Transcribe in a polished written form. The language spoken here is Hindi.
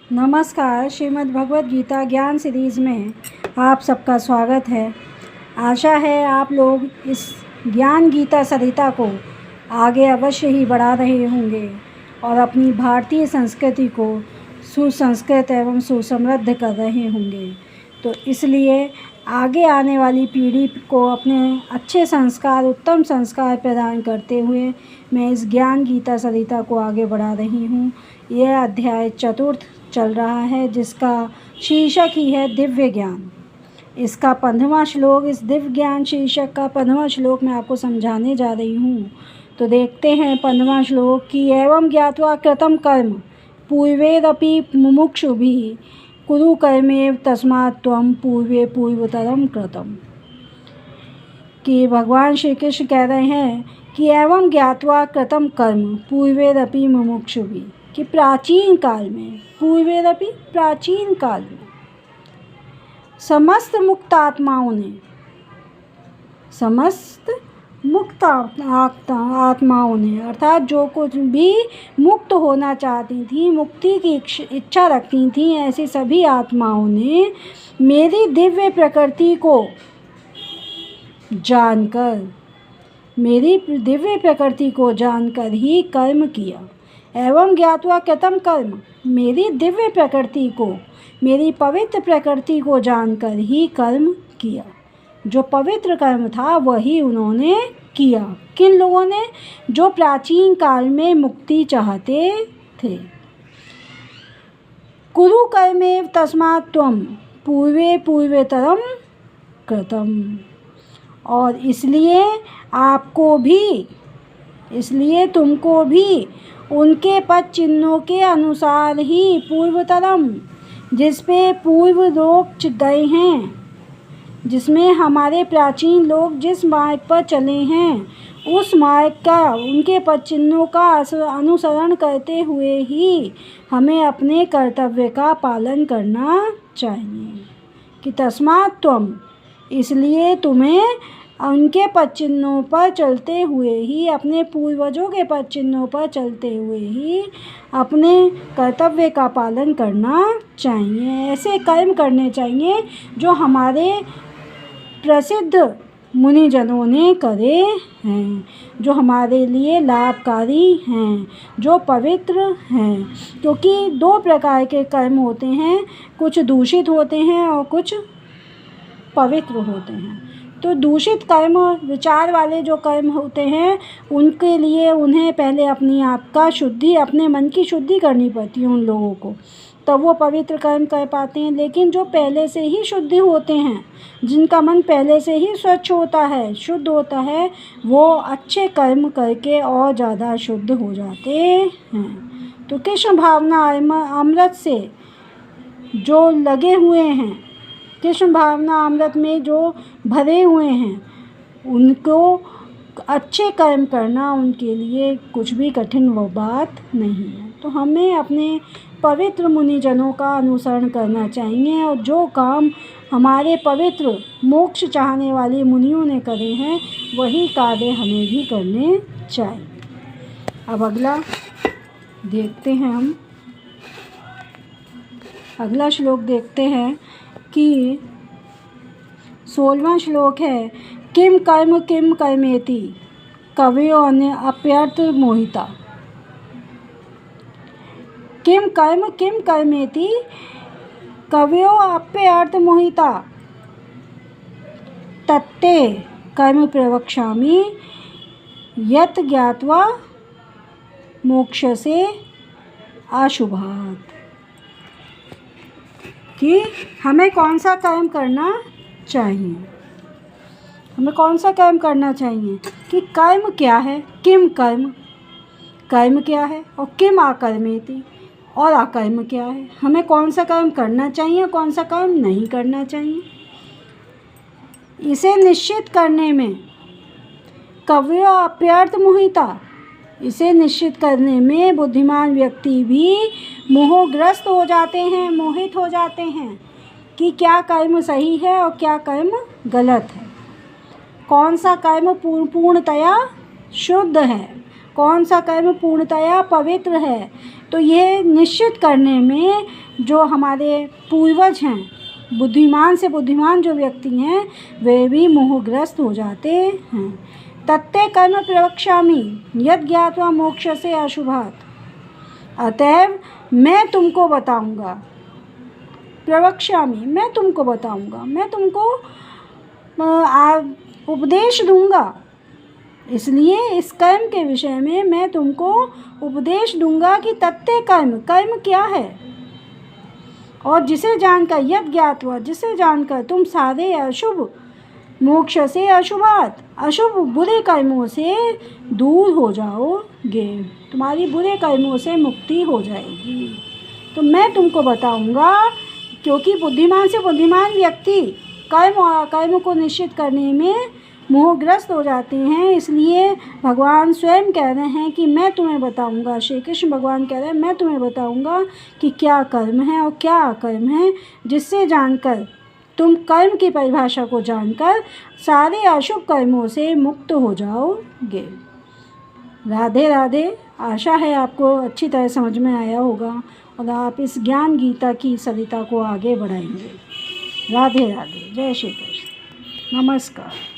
नमस्कार। श्रीमद् भगवद गीता ज्ञान सीरीज़ में आप सबका स्वागत है। आशा है आप लोग इस ज्ञान गीता सरिता को आगे अवश्य ही बढ़ा रहे होंगे और अपनी भारतीय संस्कृति को सुसंस्कृत एवं सुसमृद्ध कर रहे होंगे। तो इसलिए आगे आने वाली पीढ़ी को अपने अच्छे संस्कार, उत्तम संस्कार प्रदान करते हुए मैं इस ज्ञान गीता सरिता को आगे बढ़ा रही हूँ। यह अध्याय चतुर्थ चल रहा है, जिसका शीर्षक ही है दिव्य ज्ञान। इसका 15वां श्लोक, इस दिव्य ज्ञान शीर्षक का 15वां श्लोक मैं आपको समझाने जा रही हूँ। तो देखते हैं 15वां श्लोक कि एवं ज्ञात्वा कृतं कर्म पूर्वैरपि मुमुक्षुभिः कुरु कर्मेव तस्मात् त्वं पूर्वे पूर्वतरं कृतम्। कि भगवान श्री कृष्ण कह रहे हैं कि एवं ज्ञात्वा कृतं कर्म पूर्वैरपि मुमुक्षुभिः, कि प्राचीन काल में, पूर्वैरपि प्राचीन काल में समस्त मुक्त आत्माओं ने, समस्त मुक्त आत्माओं ने अर्थात जो कुछ भी मुक्त होना चाहती थी, मुक्ति की इच्छा रखती थी, ऐसी सभी आत्माओं ने मेरी दिव्य प्रकृति को जानकर, मेरी दिव्य प्रकृति को जानकर ही कर्म किया। एवं ज्ञात्वा कृतं कर्म, मेरी दिव्य प्रकृति को, मेरी पवित्र प्रकृति को जानकर ही कर्म किया। जो पवित्र कर्म था वही उन्होंने किया। किन लोगों ने? जो प्राचीन काल में मुक्ति चाहते थे। कुरु कर्मेव तस्मात् त्वं पूर्वे पूर्वतरं कृतम्। और इसलिए आपको भी, इसलिए तुमको भी उनके पद चिन्हों के अनुसार ही पूर्वतरम, जिस पे पूर्व लोग गए हैं, जिसमें हमारे प्राचीन लोग जिस मार्ग पर चले हैं, उस मार्ग का, उनके पद चिन्हों का अनुसरण करते हुए ही हमें अपने कर्तव्य का पालन करना चाहिए। कि तस्मात् त्वं, इसलिए तुम्हें उनके पद चिन्हों पर चलते हुए ही, अपने पूर्वजों के पद चिन्हों पर चलते हुए ही अपने कर्तव्य का पालन करना चाहिए। ऐसे कर्म करने चाहिए जो हमारे प्रसिद्ध मुनिजनों ने करे हैं, जो हमारे लिए लाभकारी हैं, जो पवित्र हैं। क्योंकि दो प्रकार के कर्म होते हैं, कुछ दूषित होते हैं और कुछ पवित्र होते हैं। तो दूषित कर्म, विचार वाले जो कर्म होते हैं, उनके लिए उन्हें पहले अपनी आप का शुद्धि, अपने मन की शुद्धि करनी पड़ती है उन लोगों को, तब वो पवित्र कर्म कर पाते हैं। लेकिन जो पहले से ही शुद्धि होते हैं, जिनका मन पहले से ही स्वच्छ होता है, शुद्ध होता है, वो अच्छे कर्म करके और ज़्यादा शुद्ध हो जाते हैं। तो कृष्ण भावना अमृत से जो लगे हुए हैं, कृष्ण भावना अमृत में जो भरे हुए हैं, उनको अच्छे कर्म करना उनके लिए कुछ भी कठिन वो बात नहीं है। तो हमें अपने पवित्र मुनिजनों का अनुसरण करना चाहिए और जो काम हमारे पवित्र मोक्ष चाहने वाले मुनियों ने करे हैं, वही कार्य हमें भी करने चाहिए। अब अगला देखते हैं हम, अगला श्लोक देखते हैं कि 16वां श्लोक है किम कर्मेति कवयो अप्यर्थ मोहिता। किम कर्मेति कवयो अप्यर्थ मोहिता तत्ते कर्म प्रवक्ष्यामि यत् ज्ञात्वा मोक्षसे अशुभात्। कि हमें कौन सा कर्म करना चाहिए, हमें कौन सा कर्म करना चाहिए, कि कर्म क्या है, किम कर्म, कर्म क्या है, और किम आकर्मेति, और अकर्म क्या है। हमें कौन सा कर्म करना चाहिए, कौन सा कर्म नहीं करना चाहिए, इसे निश्चित करने में कवयो अप्यर्थ मोहिता, इसे निश्चित करने में बुद्धिमान व्यक्ति भी मोहग्रस्त हो जाते हैं, मोहित हो जाते हैं कि क्या कर्म सही है और क्या कर्म गलत है, कौन सा कर्म पूर्णतया शुद्ध है, कौन सा कर्म पूर्णतया पवित्र है। तो ये निश्चित करने में जो हमारे पूर्वज हैं, बुद्धिमान से बुद्धिमान जो व्यक्ति हैं, वे भी मोहग्रस्त हो जाते हैं। तत्ते कर्म प्रवक्ष्यामि यद ज्ञात्वा मोक्षसे अशुभात्। अतएव मैं तुमको बताऊंगा, प्रवक्ष्यामि मैं तुमको बताऊंगा, मैं तुमको उपदेश दूंगा। इसलिए इस कर्म के विषय में मैं तुमको उपदेश दूंगा कि तत्ते कर्म, कर्म क्या है, और जिसे जानकर यद ज्ञात्वा, जिसे जानकर तुम सारे अशुभ, मोक्ष से अशुभात, अशुभ बुरे कर्मों से दूर हो जाओगे, तुम्हारी बुरे कर्मों से मुक्ति हो जाएगी। तो मैं तुमको बताऊंगा, क्योंकि बुद्धिमान से बुद्धिमान व्यक्ति कर्म और अकर्म को निश्चित करने में मोहग्रस्त हो जाते हैं। इसलिए भगवान स्वयं कह रहे हैं कि मैं तुम्हें बताऊंगा, श्री कृष्ण भगवान कह रहे हैं मैं तुम्हें बताऊंगा कि क्या कर्म है और क्या अकर्म है, जिससे जानकर तुम कर्म की परिभाषा को जानकर सारे अशुभ कर्मों से मुक्त हो जाओगे। राधे राधे। आशा है आपको अच्छी तरह समझ में आया होगा और आप इस ज्ञान गीता की सरिता को आगे बढ़ाएंगे। राधे राधे। जय श्री कृष्ण। नमस्कार।